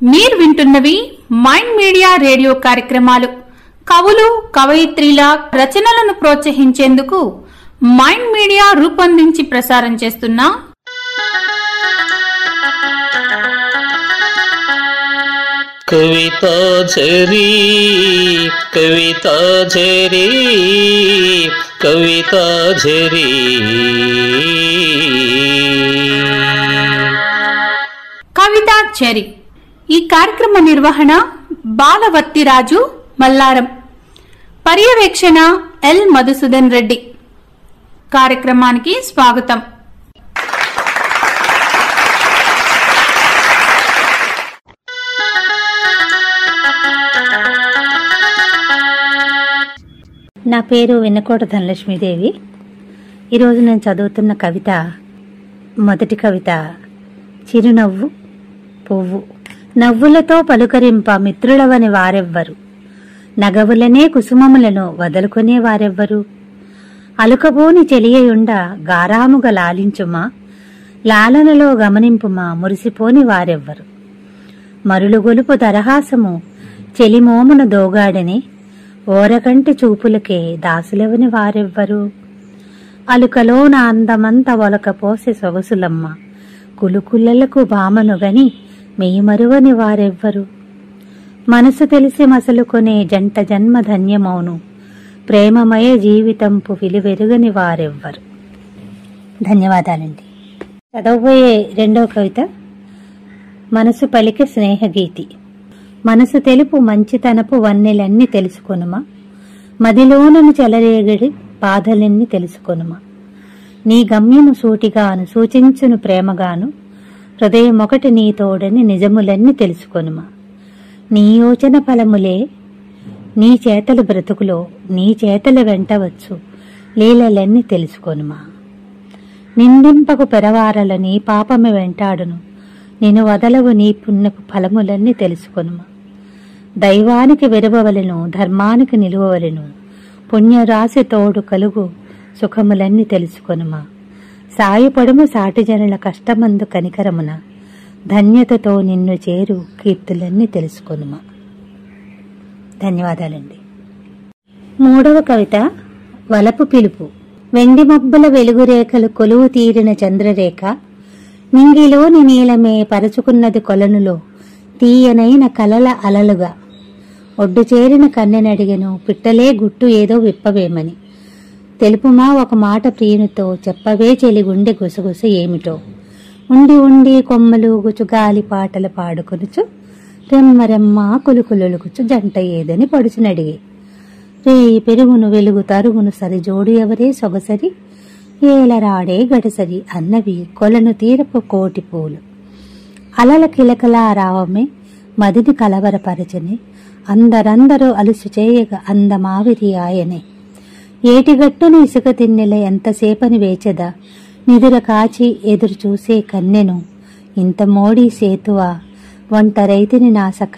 మీరు వింటున్నవి mind media radio కార్యక్రమాలు. కవులు, కవయిత్రీల రచనలను ప్రోత్సహించేందుకు మైండ్ మీడియా రూపొందించి ప్రసారం చేస్తున్న కవితాఝరి కవితాఝరి కవితాఝరి. కవితాఝరి ఈ కార్యక్రమ నిర్వహణ బాలవత్తిరాజు మల్లారం. పర్యవేక్షణ ఎల్ మధుసూదన్ రెడ్డి. కార్యక్రమానికి స్వాగతం. నా పేరు వెన్నకోట ధనలక్ష్మీదేవి. ఈరోజు నేను చదువుతున్న కవిత, మొదటి కవిత చిరునవ్వు పువ్వు. నవ్వులతో పలుకరింప మిత్రులవని వారెవ్వరు, నగవులనే కుసుమములను వదులుకునే వారెవ్వరు. అలుకబోని చెలియయుండ గారాముగ లాలించుమా, లాలనలో గమనింపుమా మురిసిపోని వారెవ్వరు. మరులు గొలుపు దరహాసము చెలిమోమున దోగాడని, ఓరకంటి చూపులకే దాసులవని వారెవ్వరు. అలుకలోన అందమంత ఒలకపోసే సొగసులమ్మ, కులుకుల్లలకు భామను గని మెయ్యమరువని వారెవ్వరు. మనసు తెలిసి మసలుకొనే జంట జన్మ ధన్యమౌను, ప్రేమమయ జీవితంపు విలువెరుగని వారెవ్వరు. ధన్యవాదాలండి. చదవబోయే రెండవ కవిత మనసు పలికే స్నేహగీతి. మనసు తెలుపు మంచితనపు వన్నెలన్నీ తెలుసుకొనుమా, మదిలోనను చెలరేగడి బాధలన్నీ తెలుసుకొనుమా. నీ గమ్యము సూటిగాను సూచించును ప్రేమగాను, హృదయమొకటి నీ తోడని నిజములన్నీ తెలుసుకొనుమా. నీ యోచన ఫలములే నీ చేతల బ్రతుకులో, నీ చేతల వెంటవచ్చు లీలలన్నీ తెలుసుకొనుమా. నిందింపకు పెరవారల నీ పాపమే వెంటాడును, నిన్ను వదలవు నీ పుణ్యపు ఫలములన్నీ తెలుసుకొనుమా. దైవానికి విరవవలెను, ధర్మానికి నిలువవలెను, పుణ్యరాశి తోడు కలుగు సుఖములన్నీ తెలుసుకొనుమా. సాయపడుము సాటిజనుల కష్టమందు కనికరమున, ధన్యతతో నిన్ను చేరు కీర్తులన్నీ తెలుసుకొనుమా. ధన్యవాదాలండి. మూడవ కవిత వలపు పిలుపు. వెండి మబ్బుల వెలుగురేఖలు కొలువు తీరిన చంద్రరేఖ, నింగిలోని నీలమే పరచుకున్నది కొలనులో తీయనైన కలల అలలుగా. ఒడ్డు చేరిన కన్నెనడిగెను, పిట్టలే గుట్టు ఏదో విప్పవేమని. తెలుపుమా ఒక మాట ప్రియునితో, చెప్పవే చెలి గుండె గుసగుస ఏమిటో. ఉండి ఉండి కొమ్మలు గుచు గాలి పాటలు పాడుకొనుచు, రెమ్మరెమ్మ కులుకులుకుచు జంట ఏదని పడుచునడిగే. రేయి పెరుగును వెలుగు తరుగును సరిజోడు ఎవరే సొగసరి, ఏలరాడే గడసరి అన్నవి కొలను తీరపు కోటి పూలు. అలల కిలకలా రావమే మదిని కలవరపరచని, అందరందరూ అలుసు చేయగ అందమావిరి ఆయనే. ఏటిగట్టును ఇసుక తిన్నెల ఎంతసేపని వేచెదా, నిదుర కాచి ఎదురు చూసే కన్నెను ఇంత మోడీ సేతువా. ఒంటరైతిని నాసక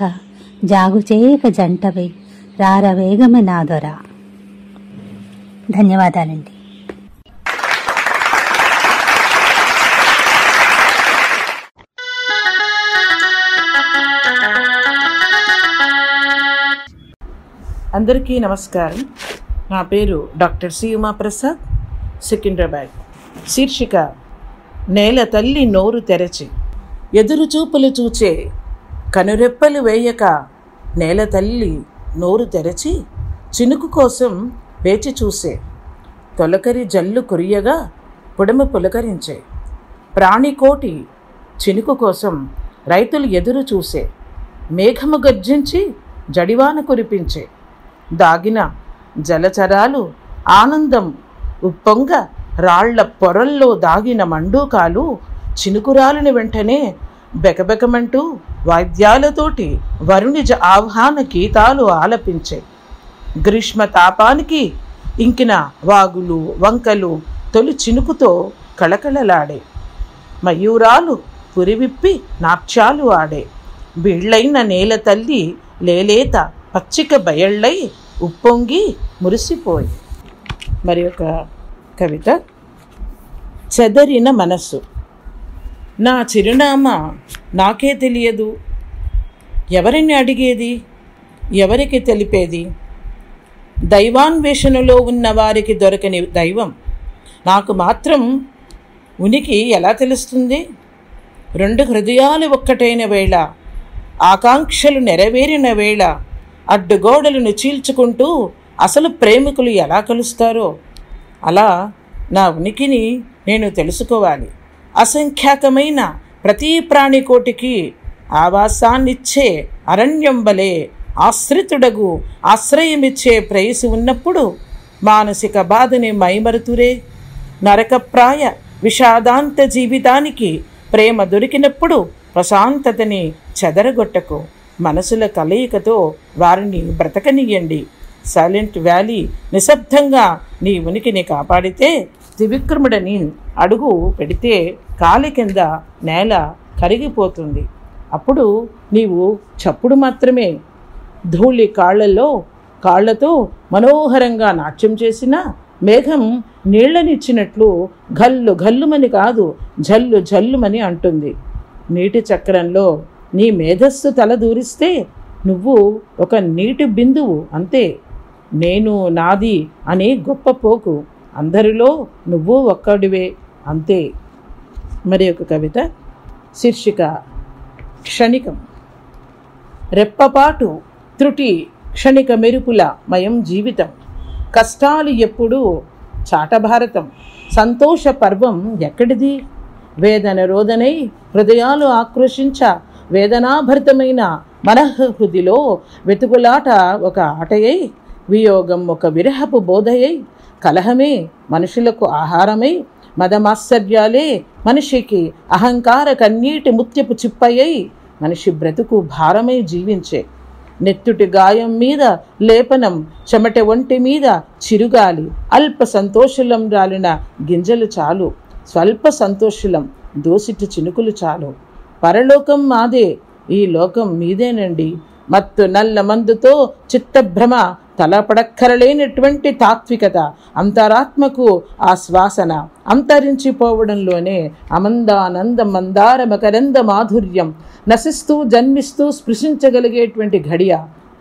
జాగు చేయక జంటవై రారవేగమే నాదొర. ధన్యవాదాలండి. అందరికీ నమస్కారం. నా పేరు డాక్టర్ సి ఉమాప్రసాద్, సికింద్రాబాద్. శీర్షిక నేల తల్లి నోరు తెరచి. ఎదురు చూపులు చూచే కనురెప్పలు వేయక నేల తల్లి నోరు తెరచి, చినుకు కోసం వేచి చూసే. తొలకరి జల్లు కురియగా పుడమ పులకరించే. ప్రాణికోటి చినుకు కోసం రైతులు ఎదురు చూసే. మేఘము గర్జించి జడివాన కురిపించే. దాగిన జలచరాలు ఆనందం ఉప్పొంగ, రాళ్ల పొరల్లో దాగిన మండూకాలు చినుకురాలిన వెంటనే బెకబెకమంటూ వాద్యాలతోటి వరుణిజ ఆహ్వాన గీతాలు ఆలపించే. గ్రీష్మ తాపానికి ఇంకిన వాగులు వంకలు తొలి చినుకుతో కళకళలాడే. మయూరాలు పురివిప్పి నాట్యాలు ఆడే. వీళ్ళైన నేల తల్లి లేలేత పచ్చిక బయళ్ళై ఉప్పొంగి మురిసిపోయి. మరి ఒక కవిత చెదరిన మనస్సు. నా చిరునామా నాకే తెలియదు, ఎవరిని అడిగేది, ఎవరికి తెలిపేది? దైవాన్వేషణలో ఉన్న వారికి దొరకని దైవం నాకు మాత్రం ఉనికి ఎలా తెలుస్తుంది? రెండు హృదయాలు ఒక్కటైన వేళ, ఆకాంక్షలు నెరవేరిన వేళ అడ్డుగోడలను చీల్చుకుంటూ అసలు ప్రేమికులు ఎలా కలుస్తారో అలా నా ఉనికిని నేను తెలుసుకోవాలి. అసంఖ్యాకమైన ప్రతి ప్రాణికోటికి ఆవాసాన్నిచ్చే అరణ్యం వలె ఆశ్రితుడగు ఆశ్రయమిచ్చే ప్రేయసి ఉన్నప్పుడు మానసిక బాధని మైమరుతురే. నరకప్రాయ విషాదాంత జీవితానికి ప్రేమ దొరికినప్పుడు ప్రశాంతతని చెదరగొట్టకు. మనసుల కలయికతో వారిని బ్రతకనియండి. సైలెంట్ వ్యాలీ నిశ్శబ్దంగా నీ ఉనికిని కాపాడితే, త్రివిక్రముడని అడుగు పెడితే కాలి కింద నేల కరిగిపోతుంది. అప్పుడు నీవు చప్పుడు మాత్రమే. ధూళి కాళ్లతో మనోహరంగా నాట్యం చేసిన మేఘం నీళ్లనిచ్చినట్లు గల్లు గల్లుమని కాదు, జల్లు జల్లుమని అంటుంది. నీటి చక్రంలో నీ మేధస్సు తల దూరిస్తే నువ్వు ఒక నీటి బిందువు అంతే. నేను నాది అనే గొప్ప పోకు, అందరిలో నువ్వు ఒక్కడివే అంతే. మరి ఒక కవిత శీర్షిక క్షణికం. రెప్పపాటు త్రుటి క్షణిక మెరుపుల మయం జీవితం. కష్టాలు ఎప్పుడూ చాటభారతం, సంతోష పర్వం ఎక్కడిది? వేదన రోదనై హృదయాలు ఆక్రోశించ వేదనాభరితమైన మనఃహృదిలో వెతుకులాట ఒక ఆటయై, వియోగం ఒక విరహపు బోధయై, కలహమే మనుషులకు ఆహారమై, మదమాశ్చర్యాలే మనిషికి అహంకార కన్నీటి ముత్యపు చిప్పయ్యై, మనిషి బ్రతుకు భారమై జీవించే. నెత్తుటి గాయం మీద లేపనం, చెమట ఒంటి మీద చిరుగాలి, అల్ప సంతోషులం రాలిన గింజలు చాలు, స్వల్ప సంతోషులం దోసిటి చినుకులు చాలు. పరలోకం మాదే, ఈ లోకం మీదేనండి. మత్తు నల్ల మందుతో చిత్తభ్రమ, తలపడక్కరలేనటువంటి తాత్వికత, అంతరాత్మకు ఆ శ్వాసన అంతరించిపోవడంలోనే అమందానంద మందార మకరంద మాధుర్యం నశిస్తూ జన్మిస్తూ స్పృశించగలిగేటువంటి ఘడియ.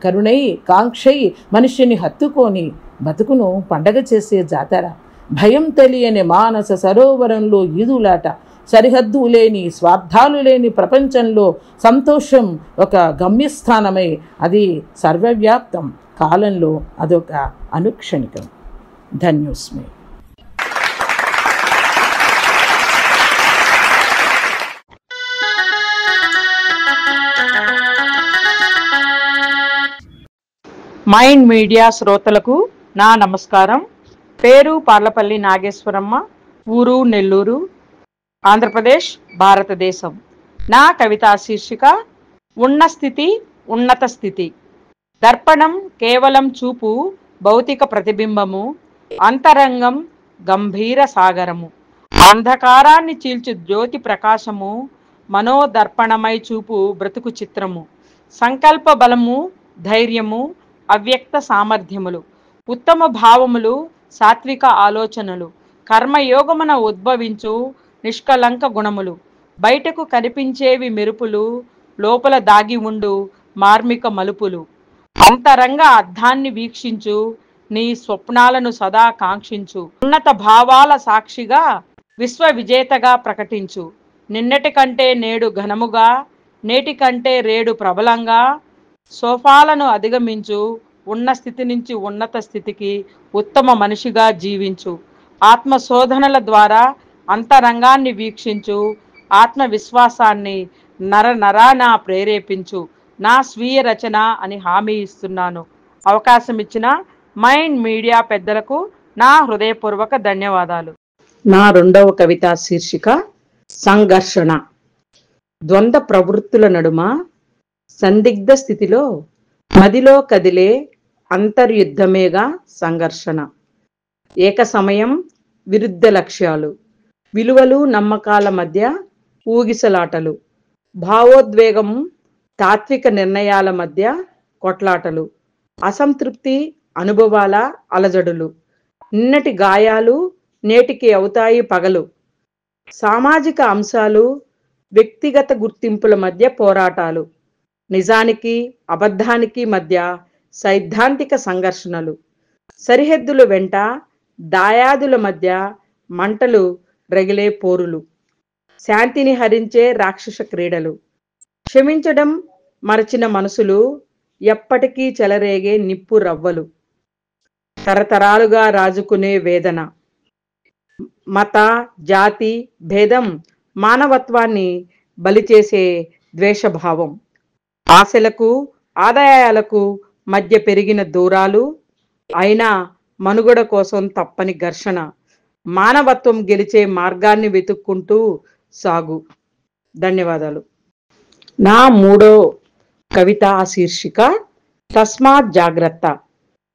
కరుణై కాంక్షై మనిషిని హత్తుకొని బతుకును పండగ చేసే జాతర. భయం తెలియని మానస సరోవరంలో ఈదులాట. సరిహద్దు లేని స్వార్థాలు లేని ప్రపంచంలో సంతోషం ఒక గమ్యస్థానమై, అది సర్వవ్యాప్తం. కాలంలో అదొక అనుక్షణికం. ధన్యోస్మి. మైండ్ మీడియా శ్రోతలకు నా నమస్కారం. పేరు పార్లపల్లి నాగేశ్వరమ్మ, ఊరు నెల్లూరు, ఆంధ్రప్రదేశ్, భారతదేశం. నా కవితా శీర్షిక ఉన్న స్థితి ఉన్నత స్థితి. దర్పణం కేవలం చూపు భౌతిక ప్రతిబింబము, అంతరంగం గంభీర సాగరము. అంధకారాన్ని చీల్చు జ్యోతి ప్రకాశము, మనోదర్పణమై చూపు బ్రతుకు చిత్రము. సంకల్ప బలము, ధైర్యము, అవ్యక్త సామర్థ్యములు, ఉత్తమ భావములు, సాత్విక ఆలోచనలు, కర్మయోగమున ఉద్భవించు నిష్కలంక గుణములు. బయటకు కనిపించేవి మెరుపులు, లోపల దాగి ఉండు మార్మిక మలుపులు. అంతరంగ అర్థాన్ని వీక్షించు, నీ స్వప్నాలను సదా కాంక్షించు. ఉన్నత భావాల సాక్షిగా విశ్వ విజేతగా ప్రకటించు. నిన్నటి కంటే నేడు ఘనముగా, నేటి కంటే రేడు ప్రబలంగా సోఫాలను అధిగమించు. ఉన్న స్థితి నుంచి ఉన్నత స్థితికి ఉత్తమ మనిషిగా జీవించు. ఆత్మశోధనల ద్వారా అంతరంగాన్ని వీక్షించు. ఆత్మవిశ్వాసాన్ని నరాన ప్రేరేపించు. నా స్వీయ రచన అని హామీ ఇస్తున్నాను. అవకాశం ఇచ్చిన మైండ్ మీడియా పెద్దలకు నా హృదయపూర్వక ధన్యవాదాలు. నా రెండవ కవితా శీర్షిక సంఘర్షణ. ద్వంద్వ ప్రవృత్తుల నడుమ సందిగ్ధ స్థితిలో మదిలో కదిలే అంతర్యుద్ధమేగా సంఘర్షణ. ఏక సమయం విరుద్ధ లక్ష్యాలు, విలువలు నమ్మకాల మధ్య ఊగిసలాటలు, భావోద్వేగం తాత్విక నిర్ణయాల మధ్య కొట్లాటలు, అసంతృప్తి అనుభవాల అలజడులు, నిన్నటి గాయాలు నేటికి అవుతాయి పగలు, సామాజిక అంశాలు వ్యక్తిగత గుర్తింపుల మధ్య పోరాటాలు, నిజానికి అబద్ధానికి మధ్య సైద్ధాంతిక సంఘర్షణలు, సరిహద్దుల వెంట దాయాదుల మధ్య మంటలు రగిలే పోరులు, శాంతిని హరించే రాక్షస క్రీడలు, క్షమించడం మరచిన మనసులు, ఎప్పటికీ చెలరేగే నిప్పు రవ్వలు, తరతరాలుగా రాజుకునే వేదన, మత జాతి భేదం మానవత్వాన్ని బలిచేసే ద్వేషభావం, ఆశలకు ఆదాయాలకు మధ్య పెరిగిన దూరాలు, అయినా మనుగడ కోసం తప్పని ఘర్షణ, మానవత్వం గెలిచే మార్గాన్ని వెతుక్కుంటూ సాగు. ధన్యవాదాలు. నా మూడో కవిత శీర్షిక తస్మాత్ జాగ్రత్త.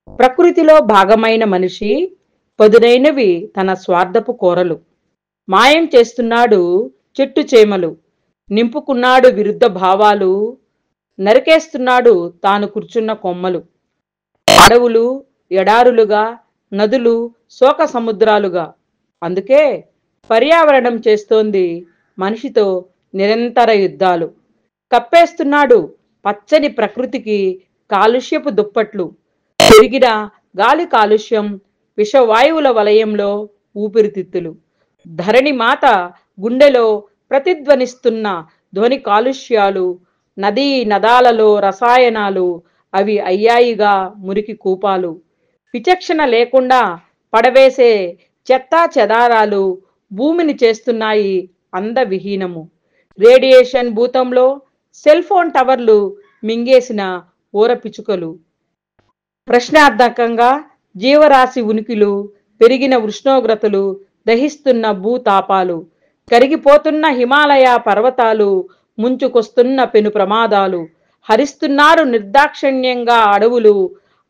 ప్రకృతిలో భాగమైన మనిషి పదునైనవి తన స్వార్థపు కోరలు, మాయం చేస్తున్నాడు చెట్టు చేమలు, నింపుకున్నాడు విరుద్ధ భావాలు, నరికేస్తున్నాడు తాను కూర్చున్న కొమ్మలు, అడవులు ఎడారులుగా, నదులు శోక సముద్రాలుగా. అందుకే పర్యావరణం చేస్తోంది మనిషితో నిరంతర యుద్ధాలు. కప్పేస్తున్నాడు పచ్చని ప్రకృతికి కాలుష్యపు దుప్పట్లు, పెరిగిన గాలి కాలుష్యం, విషవాయువుల వలయంలో ఊపిరితిత్తులు, ధరణి మాత గుండెలో ప్రతిధ్వనిస్తున్న ధ్వని కాలుష్యాలు, నదీ నదాలలో రసాయనాలు, అవి అయ్యాయిగా మురికి కూపాలు, విచక్షణ లేకుండా పడవేసే చెత్తా చెదారాలు భూమిని చేస్తున్నాయి అందవిహీనము. రేడియేషన్ భూతంలో సెల్ ఫోన్ టవర్లు మింగేసిన ఊరపిచుకలు, ప్రశ్నార్థకంగా జీవరాశి ఉనికిలు, పెరిగిన ఉష్ణోగ్రతలు, దహిస్తున్న భూతాపాలు, కరిగిపోతున్న హిమాలయ పర్వతాలు, ముంచుకొస్తున్న పెను ప్రమాదాలు, హరిస్తున్నారు నిర్దాక్షిణ్యంగా అడవులు,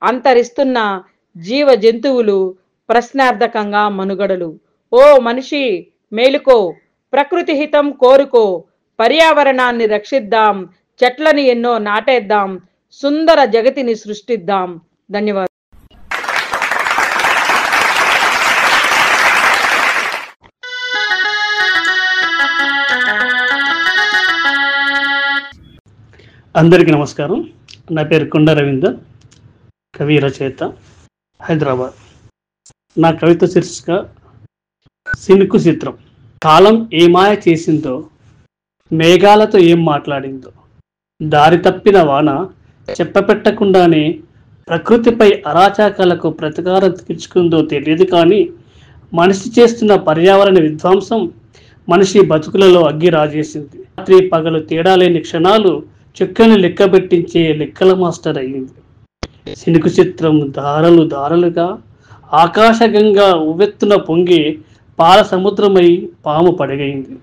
అంతరిస్తున్న జీవ జంతువులు, ప్రశ్నార్థకంగా మనుగడలు. ఓ మనిషి మేలుకో, ప్రకృతి హితం కోరుకో, పర్యావరణాన్ని రక్షిద్దాం, చెట్లని ఎన్నో నాటేద్దాం, సుందర జగతిని సృష్టిద్దాం. ధన్యవాదాలు. అందరికీ నమస్కారం. నా పేరు కొండ రవీందర్, కవి రచయిత, హైదరాబాద్. నా కవిత శీర్షిక సినుకు చిత్రం. కాలం ఏ మాయ చేసిందో, మేఘాలతో ఏం మాట్లాడిందో, దారి తప్పిన వాన చెప్పపెట్టకుండానే ప్రకృతిపై అరాచకాలకు ప్రతీకారం తీర్చుకుందో తెలియదు. కానీ మనిషి చేస్తున్న పర్యావరణ విధ్వంసం మనిషి బతుకులలో అగ్గి రాజేసింది. రాత్రి పగలు తేడా లేని క్షణాలు చుక్కని లెక్కబెట్టించే లెక్కల మాస్టర్ అయ్యింది. సినుకు చిత్రం దారలు దారలుగా ఆకాశగంగా ఉవ్వెత్తున పొంగి పాల సముద్రమై పాము పడగైంది.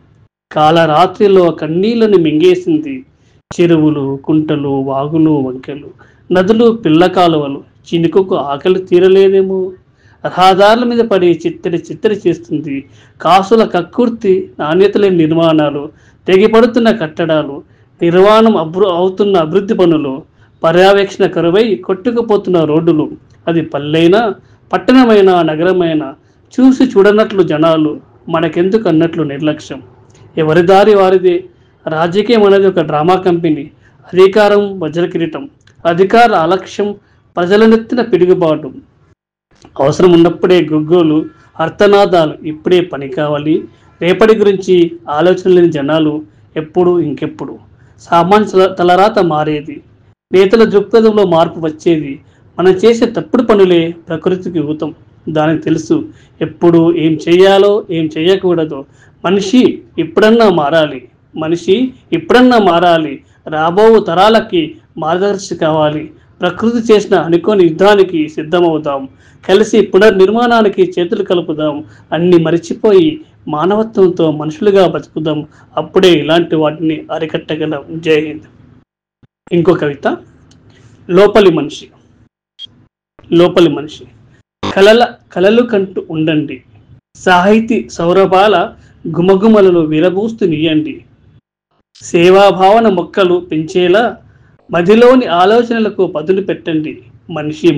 కాలరాత్రిలో కన్నీళ్లను మింగేసింది. చెరువులు, కుంటలు, వాగులు, వంకెలు, నదులు, పిల్ల కాలువలు. చినుకుకు ఆకలి తీరలేదేమో, రహదారుల మీద పడి చిత్తడి చిత్తడి చేస్తుంది. కాసుల కక్కుర్తి, నాణ్యత లేని నిర్మాణాలు, తెగిపడుతున్న కట్టడాలు, నిర్మాణం అవుతున్న అభివృద్ధి పనులు, పర్యవేక్షణ కరువై కొట్టుకుపోతున్న రోడ్డులు. అది పల్లెైనా, పట్టణమైన, నగరమైన చూసి చూడనట్లు జనాలు, మనకెందుకు అన్నట్లు నిర్లక్ష్యం. ఎవరి దారి వారిదే. రాజకీయం అనేది ఒక డ్రామా కంపెనీ. అధికారం వజ్రకిరీటం, అధికార అలక్ష్యం, ప్రజలనెత్తిన పిడుగుబాటు. అవసరం ఉన్నప్పుడే గుగ్గోలు, అర్థనాదాలు. ఇప్పుడే పని కావాలి, రేపటి గురించి ఆలోచన లేని జనాలు. ఎప్పుడు ఇంకెప్పుడు సామాన్య తలరాత మారేది, నేతల దృక్పథంలో మార్పు వచ్చేది. మనం చేసే తప్పుడు పనులే ప్రకృతికి ఊతం. దానికి తెలుసు ఎప్పుడు ఏం చేయాలో ఏం చేయకూడదో. మనిషి ఇప్పుడన్నా మారాలి, మనిషి ఇప్పుడన్నా మారాలి. రాబో తరాలకి మార్గదర్శి కావాలి. ప్రకృతి చేసిన అనుకోని యుద్ధానికి సిద్ధమవుదాం. కలిసి పునర్నిర్మాణానికి చేతులు కలుపుదాం. అన్ని మరిచిపోయి మానవత్వంతో మనుషులుగా బతుకుదాం. అప్పుడే ఇలాంటి వాటిని అరికట్టగలం. జై హింద్. ఇంకో కవిత, లోపలి మనిషి. లోపలి మనిషి. కలలు కంటూ ఉండండి, సాహితీ సౌరభాల గుమగుమలను విరబూస్తూ నీయండి. సేవాభావన మొక్కలు పెంచేలా మదిలోని ఆలోచనలకు పదులు పెట్టండి.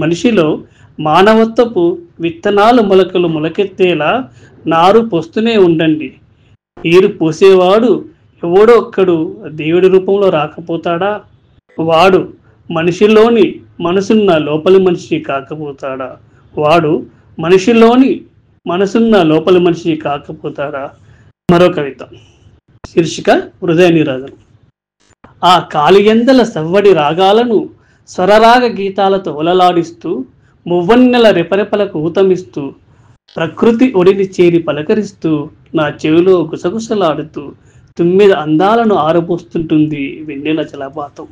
మనిషిలో మానవత్వపు విత్తనాలు మొలకలు మొలకెత్తేలా నారు పోస్తూనే ఉండండి. నీరు పోసేవాడు ఎవడో ఒక్కడు దేవుడి రూపంలో రాకపోతాడా? వాడు మనిషిలోని మనసున్న లోపలి మనిషి కాకపోతాడా? వాడు మనిషిలోని మనసున్న లోపలి మనిషి కాకపోతాడా? మరో కవిత, శీర్షిక హృదయ నిరాజనం. ఆ కాలియందల సవ్వడి రాగాలను స్వరరాగ గీతాలతో ఒలలాడిస్తూ, మువ్వన్నెల రెపరెపలకు ఊతమిస్తూ, ప్రకృతి ఒడిని చేరి పలకరిస్తూ, నా చెవిలో గుసగుసలాడుతూ తుమ్మిద అందాలను ఆరబోస్తుంటుంది వెన్నెల జలపాతం.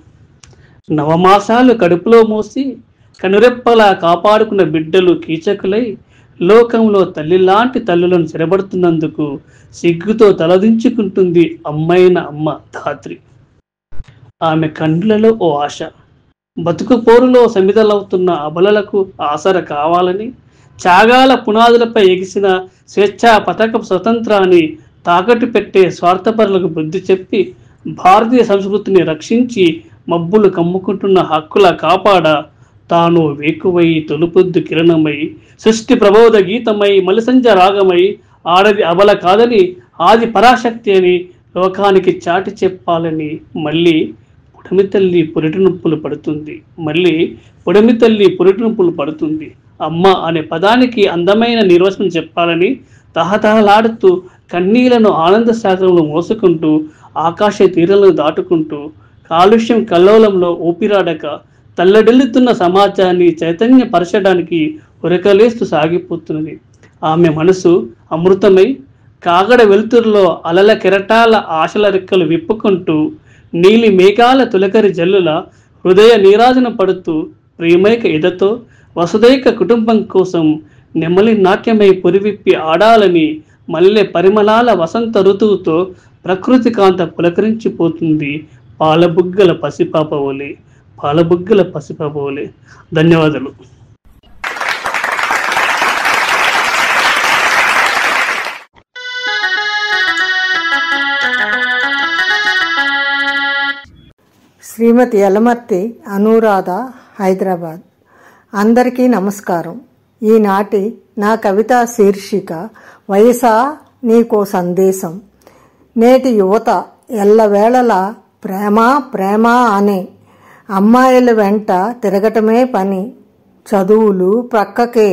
నవమాసాలు కడుపులో మోసి కనురెప్పలా కాపాడుకున్న బిడ్డలు కీచకులై లోకంలో తల్లిలాంటి తల్లులను చెరబడుతున్నందుకు సిగ్గుతో తలదించుకుంటుంది అమ్మైన అమ్మ ధాత్రి. ఆమె కండ్లలో ఓ ఆశ, బతుకు పోరులో సమితలవుతున్న అబలలకు ఆసర కావాలని, త్యాగాల పునాదులపై ఎగిసిన స్వేచ్ఛా పథక స్వతంత్రాన్ని తాకట్టు పెట్టే స్వార్థపరులకు బుద్ధి చెప్పి భారతీయ సంస్కృతిని రక్షించి మబ్బులు కమ్ముకుంటున్న హక్కుల కాపాడ తాను వేకువై తొలుపొద్దు కిరణమై సృష్టి ప్రబోధ గీతమై మలిసంజ రాగమై ఆడది అబల కాదని ఆది పరాశక్తి అని లోకానికి చాటి చెప్పాలని మళ్ళీ పుడమి తల్లి పొరిటి నొప్పులు పడుతుంది. అమ్మ అనే పదానికి అందమైన నిర్వచనం చెప్పాలని తహతహలాడుతూ కన్నీళ్లను ఆనంద సాగరంలో మోసుకుంటూ ఆకాశ తీరాలను దాటుకుంటూ కాలుష్యం కల్లోలంలో ఊపిరాడక తల్లడిల్లుతున్న సమాజాన్ని చైతన్యపరచడానికి ఉరకలేస్తూ సాగిపోతున్నది. ఆమె మనసు అమృతమై కాగడ వెలుతురులో అలల కెరటాల ఆశల రెక్కలు విప్పుకుంటూ నీలి మేఘాల తులకరి జల్లుల హృదయ నీరాజన పడుతూ ప్రేమైక ఎదతో వసుదైక కుటుంబం కోసం నెమలి నాట్యమై పురివిప్పి ఆడాలని మల్లె పరిమళాల వసంత ఋతువుతో ప్రకృతి కాంత పులకరించిపోతుంది పాలబుగ్గల పసిపాప ఓలే. ధన్యవాదాలు. శ్రీమతి యలమర్తి అనురాధ, హైదరాబాద్. అందరికీ నమస్కారం. ఈనాటి నా కవితా శీర్షిక వయసా నీకో సందేశం. నేటి యువత ఎల్లవేళలా ప్రేమ ప్రేమ అనే అమ్మాయిల వెంట తిరగటమే పని. చదువులు ప్రక్కకే,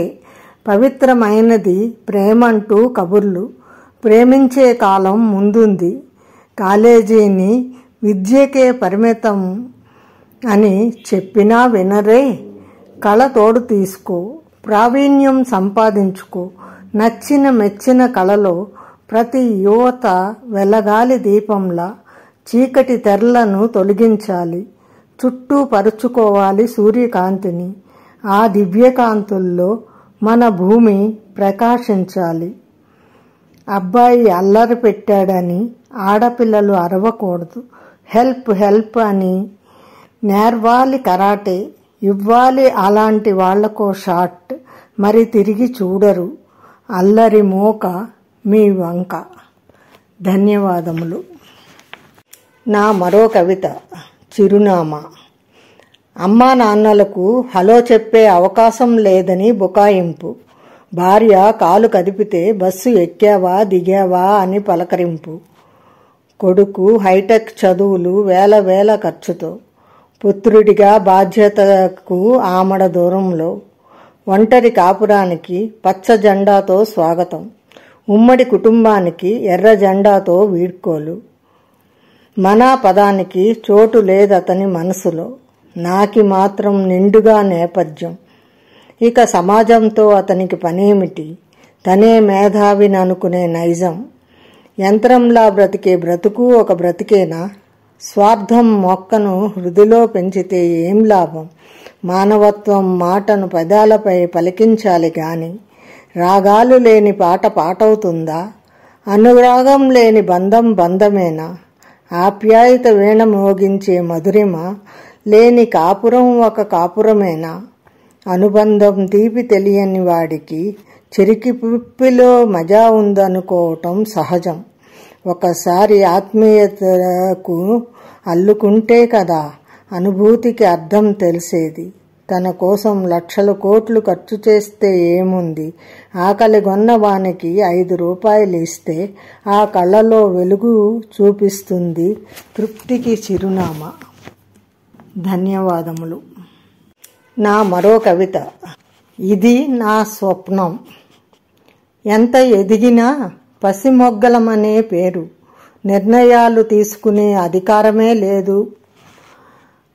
పవిత్రమైనది ప్రేమంటూ కబుర్లు. ప్రేమించే కాలం ముందుంది. కాలేజీని విద్యకే పరిమితం అని చెప్పినా వినరే. కళ తోడు తీసుకో, ప్రావీణ్యం సంపాదించుకో. నచ్చిన మెచ్చిన కళలో ప్రతి యువత వెలగాలి దీపంలా. చీకటి తెరలను తొలగించాలి, చుట్టూ పరుచుకోవాలి సూర్యకాంతిని. ఆ దివ్యకాంతుల్లో మన భూమి ప్రకాశించాలి. అబ్బాయి అల్లరి పెట్టాడని ఆడపిల్లలు అరవకూడదు. హెల్ప్ హెల్ప్ అని నేర్వాలి కరాటే. ఇవ్వాలి అలాంటి వాళ్లకో షాట్, మరి తిరిగి చూడరు. అల్లరి మోక మీ వంక. ధన్యవాదములు. నా మరో కవిత చిరునామా. అమ్మా నాన్నలకు హలో చెప్పే అవకాశం లేదని బుకాయింపు. భార్య కాలు కదిపితే బస్సు ఎక్కావా దిగావా అని పలకరింపు. కొడుకు హైటెక్ చదువులు వేల వేల ఖర్చుతో. పుత్రుడిగా బాధ్యతకు ఆమడ దూరంలో. ఒంటరి కాపురానికి పచ్చ జెండాతో స్వాగతం. ఉమ్మడి కుటుంబానికి ఎర్ర జెండాతో వీడ్కోలు. మనా పదానికి చోటు లేదతని మనసులో. నాకి మాత్రం నిండుగా నేపథ్యం. ఇక సమాజంతో అతనికి పనేమిటి? తనే మేధావిని అనుకునే నైజం. యంత్రంలా బ్రతికే బ్రతుకు ఒక బ్రతికేనా? స్వార్థం మొక్కను హృదిలో పెంచితే ఏం లాభం? మానవత్వం మాటను పెదాలపై పలికించాలి గాని రాగాలు లేని పాట పాటవుతుందా? అనురాగం లేని బంధం బంధమేనా? ఆప్యాయత వీణ మోగించే మధురిమ లేని కాపురం ఒక కాపురమేనా? అనుబంధం తీపి తెలియని వాడికి చిరికి పిప్పిలో మజా ఉందనుకోవటం సహజం. ఒకసారి ఆత్మీయతకు అల్లుకుంటే కదా అనుభూతికి అర్థం తెలిసేది. తన కోసం లక్షల కోట్లు ఖర్చు చేస్తే ఏముంది? ఆకలిగొన్న వానికి 5 రూపాయలు ఇస్తే ఆ కళ్ళలో వెలుగు చూపిస్తుంది తృప్తికి చిరునామా. ధన్యవాదములు. నా మరో కవిత. ఇది నా స్వప్నం. ఎంత ఎదిగినా పసిమొగ్గలమనే పేరు. నిర్ణయాలు తీసుకునే అధికారమే లేదు.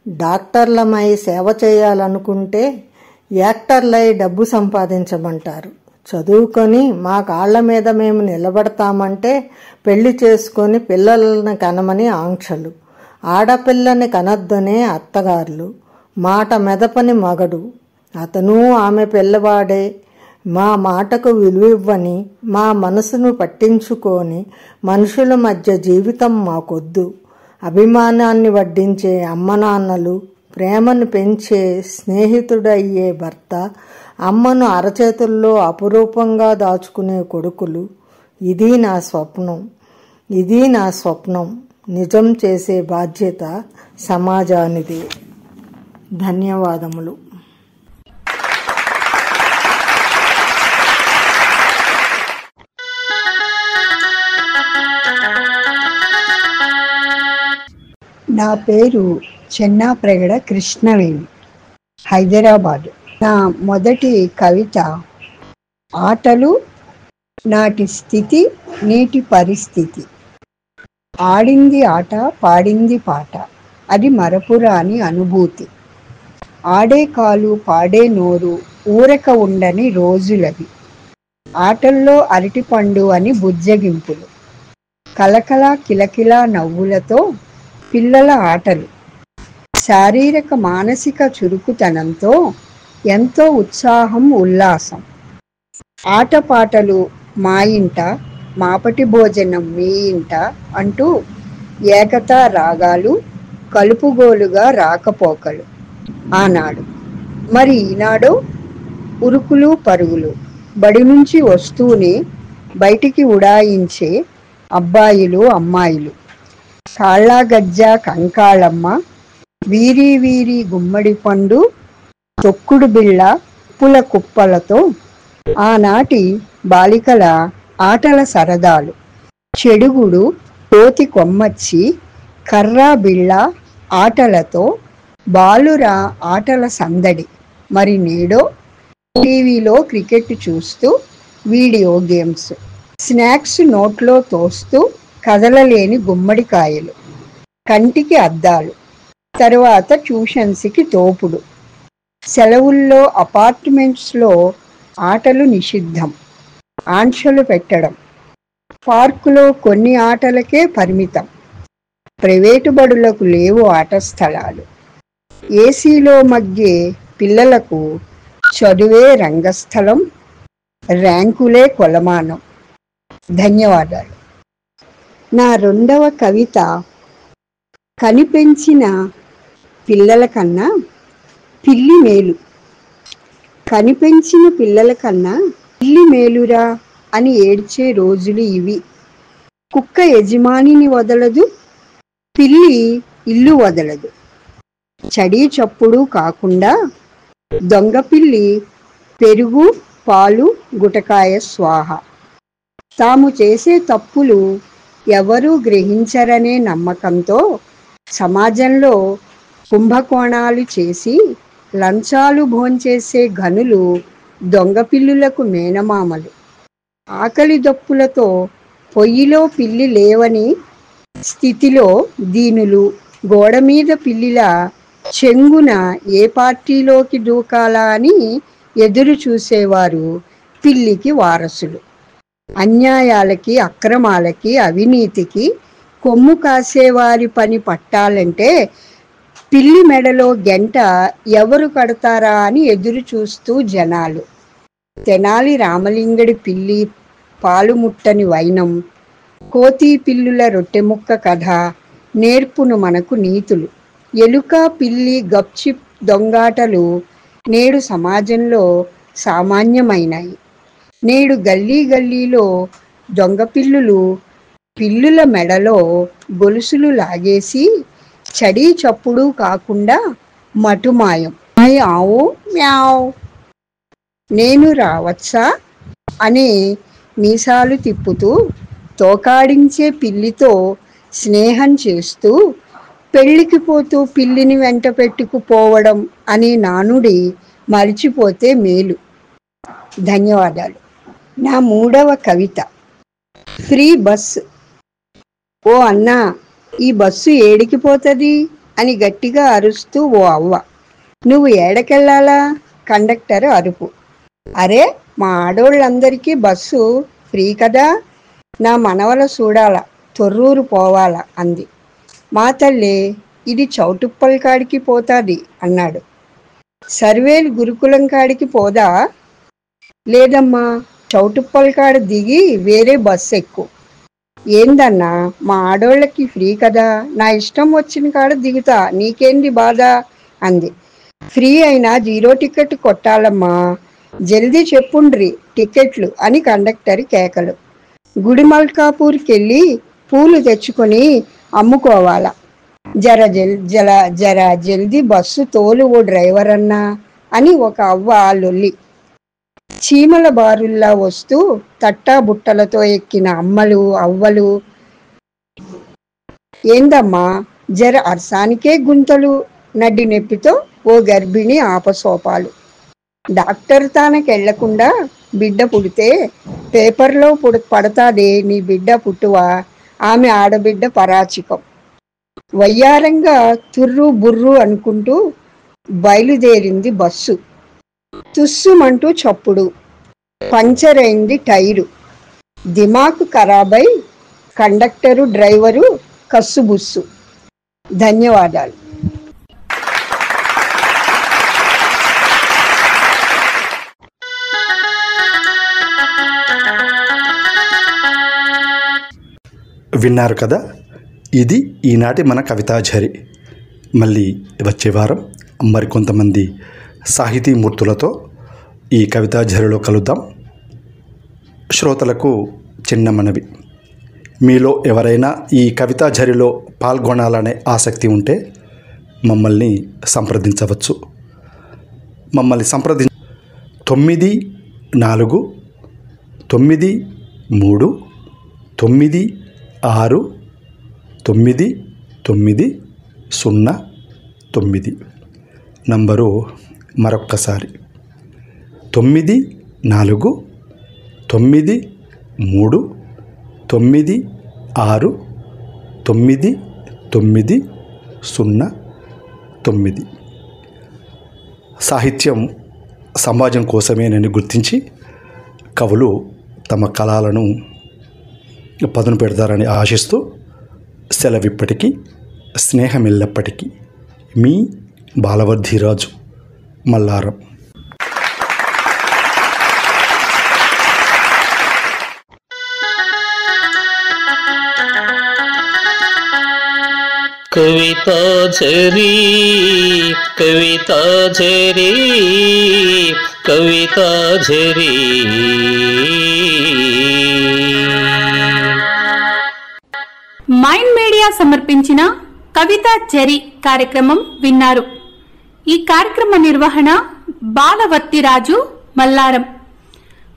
డాక్టర్లమై సేవ చేయాలనుకుంటే యాక్టర్లై డబ్బు సంపాదించమంటారు. చదువుకొని మా కాళ్ల మీద మేము నిలబడతామంటే పెళ్లి చేసుకొని పిల్లలను కనమని ఆంక్షలు. ఆడపిల్లని కనొద్దనే అత్తగారులు. మాట మెదపని మగడు. అతను ఆమె పిల్లవాడే. మా మాటకు విలువివ్వని, మా మనసును పట్టించుకొని మనుషుల మధ్య జీవితం మాకొద్దు. అభిమానాన్ని వడ్డించే అమ్మనాన్నలు, ప్రేమను పెంచే స్నేహితుడయ్యే భర్త, అమ్మను అరచేతుల్లో అపురూపంగా దాచుకునే కొడుకులు. ఇది నా స్వప్నం. ఇది నా స్వప్నం నిజం చేసే బాధ్యత సమాజానిదే. ధన్యవాదములు. నా పేరు చెన్నాప్రగడ కృష్ణవేణి, హైదరాబాద్. నా మొదటి కవిత ఆటలు, నాటి స్థితి, నేటి పరిస్థితి. ఆడింది ఆట, పాడింది పాట, అది మరపురాని అనుభూతి. ఆడే కాలు, పాడే నోరు, ఊరక ఉండని రోజులవి. ఆటల్లో అరటిపండు అని బుజ్జగింపులు, కలకల కిలకిల నవ్వులతో పిల్లల ఆటలు. శారీరక మానసిక చురుకుతనంతో ఎంతో ఉత్సాహం, ఉల్లాసం. ఆటపాటలు మా ఇంట, మాపటి భోజనం మీ ఇంట అంటూ ఏకతా రాగాలు, కలుపుగోలుగా రాకపోకలు ఆనాడు. మరి ఈనాడు ఉరుకులు పరుగులు. బడి నుంచి వస్తూనే బయటికి ఉడాయించే అబ్బాయిలు, అమ్మాయిలు. కాళ్ళ గజ్జ, కంకాళమ్మ, వీరి వీరి గుమ్మడి పండు, తొక్కుడు బిళ్ళ, ఉప్పుల కుప్పలతో ఆనాటి బాలికల ఆటల సరదాలు. చెడుగుడు, కోతి కొమ్మచ్చి, కర్రా బిళ్ళ ఆటలతో బాలుర ఆటల సందడి. మరి నేడో టీవీలో క్రికెట్ చూస్తూ వీడియో గేమ్స్, స్నాక్స్ నోట్లో తోస్తూ కదలలేని గుమ్మడికాయలు, కంటికి అద్దాలు. తరువాత ట్యూషన్స్కి తోపుడు. సెలవుల్లో అపార్ట్మెంట్స్లో ఆటలు నిషిద్ధం, ఆంక్షలు పెట్టడం. పార్కులో కొన్ని ఆటలకే పరిమితం. ప్రైవేటు బడులకు లేవు ఆట స్థలాలు. ఏసీలో మగ్గే పిల్లలకు చదువే రంగస్థలం, ర్యాంకులే కొలమానం. ధన్యవాదాలు. నా రెండవ కవిత కనిపెంచిన పిల్లల కన్నా పిల్లి మేలు. కనిపెంచిన పిల్లల కన్నా పిల్లి మేలురా అని ఏడ్చే రోజులు ఇవి. కుక్క యజమానిని వదలదు, పిల్లి ఇల్లు వదలదు. చడీ చప్పుడు కాకుండా దొంగపిల్లి పెరుగు, పాలు, గుటకాయ స్వాహ. తాము చేసే తప్పులు ఎవరూ గ్రహించరనే నమ్మకంతో సమాజంలో కుంభకోణాలు చేసి లంచాలు భోంచేసే ఘనులు దొంగపిల్లులకు మేనమామలు. ఆకలి దప్పులతో పొయ్యిలో పిల్లి లేవని స్థితిలో దీనులు గోడ మీద పిల్లిలా చెంగున ఏ పార్టీలోకి దూకాలా అని ఎదురు చూసేవారు పిల్లికి వారసులు. అన్యాయాలకి, అక్రమాలకి, అవినీతికి కొమ్ము కాసేవారి పని పట్టాలంటే పిల్లి మెడలో గంట ఎవరు కడతారా అని ఎదురు చూస్తూ జనాలు. తెనాలి రామలింగడి పిల్లి పాలు ముట్టని వైనం, కోతి పిల్లుల రొట్టెముక్క కథ నేర్పును మనకు నీతులు. ఎలుక, పిల్లి, గప్చిప్ దొంగాటలు నేడు సమాజంలో సామాన్యమైనాయి. నేడు గల్లీ గల్లీలో దొంగపిల్లులు పిల్లుల మెడలో గొలుసులు లాగేసి చడీ చప్పుడు కాకుండా మటుమాయం. ఆవు మ్యావ్, నేను రావచ్చా అనే మీసాలు తిప్పుతూ తోకాడించే పిల్లితో స్నేహం చేస్తూ పెళ్లికి పోతూ పిల్లిని వెంట పెట్టుకుపోవడం అనే నానుడి మరిచిపోతే మేలు. ధన్యవాదాలు. నా 3వ కవిత ఫ్రీ బస్. ఓ అన్నా, ఈ బస్సు ఏడికి పోతుంది అని గట్టిగా అరుస్తూ ఓ అవ్వ. నువ్వు ఏడకెళ్ళాలా? కండక్టర్ అరుపు. అరే, మా ఆడోళ్ళందరికీ బస్సు ఫ్రీ కదా, నా మనవల చూడాల, తొర్రూరు పోవాలా అంది. మా తల్లి, ఇది చౌటుప్పల్ కాడికి పోతాది అన్నాడు. సర్వేలు గురుకులం కాడికి పోదా? లేదమ్మా, చౌటుప్పల్ కాడ దిగి వేరే బస్సు ఎక్కు. ఏందన్నా, మా ఆడోళ్ళకి ఫ్రీ కదా, నా ఇష్టం వచ్చిన కాడ దిగుతా, నీకేంది బాధ అంది. ఫ్రీ అయినా 0 టికెట్ కొట్టాలమ్మా, జల్దీ చెప్పుండ్రి టికెట్లు అని కండక్టర్ కేకలు. గుడిమల్కాపూర్కి వెళ్ళి పూలు తెచ్చుకొని అమ్ముకోవాలా, జర జల్దీ బస్సు తోలు ఓ డ్రైవర్ అన్నా అని ఒక అవ్వ లొల్లి. చీమల బారుల్లా వస్తూ తట్టా బుట్టలతో ఎక్కిన అమ్మలు అవ్వలు. ఏందమ్మా, జర అర్సానికే గుంతలు, నడ్డి నొప్పితో ఓ గర్భిణి ఆపసోపాలు. డాక్టర్ తానకెళ్లకుండా బిడ్డ పుడితే పేపర్లో పడతాదే నీ బిడ్డ పుట్టువా, ఆమె ఆడబిడ్డ పరాచికం. వయ్యారంగా తుర్రు బుర్రు అనుకుంటూ బయలుదేరింది బస్సు. తుస్సుమంటూ చప్పుడు, పంచర్ అయింది టైరు. దిమాకు ఖరాబై కండక్టరు డ్రైవరు కస్సుబుస్సు. ధన్యవాదాలు. విన్నారు కదా, ఇది ఈనాటి మన కవితాఝరి. మళ్ళీ వచ్చే వారం మరికొంతమంది సాహితీమూర్తులతో ఈ కవితాఝరిలో కలుద్దాం. శ్రోతలకు చిన్న మనవి, మీలో ఎవరైనా ఈ కవితాఝరిలో పాల్గొనాలనే ఆసక్తి ఉంటే మమ్మల్ని సంప్రదించవచ్చు. మమ్మల్ని 9439699909 నంబరు మరొక్కసారి 9439699909. సాహిత్యం సమాజం కోసమేనని గుర్తించి కవులు తమ కళలను పదును పెడతారని ఆశిస్తూ సెలవిప్పటికీ, స్నేహమెల్లప్పటికీ. మీ బాలవర్ధిరాజు, మల్లారం. కవితాఝరి కవితాఝరి కవితాఝరి. మైండ్ మీడియా సమర్పించిన కవితాఝరి కార్యక్రమం విన్నారు. ఈ కార్యక్రమ నిర్వహణ బాలవర్తిరాజు, మల్లారం.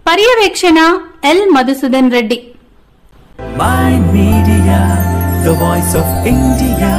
పర్యవేక్షణ L Madhusudan Reddy. Mind Media, the voice of India.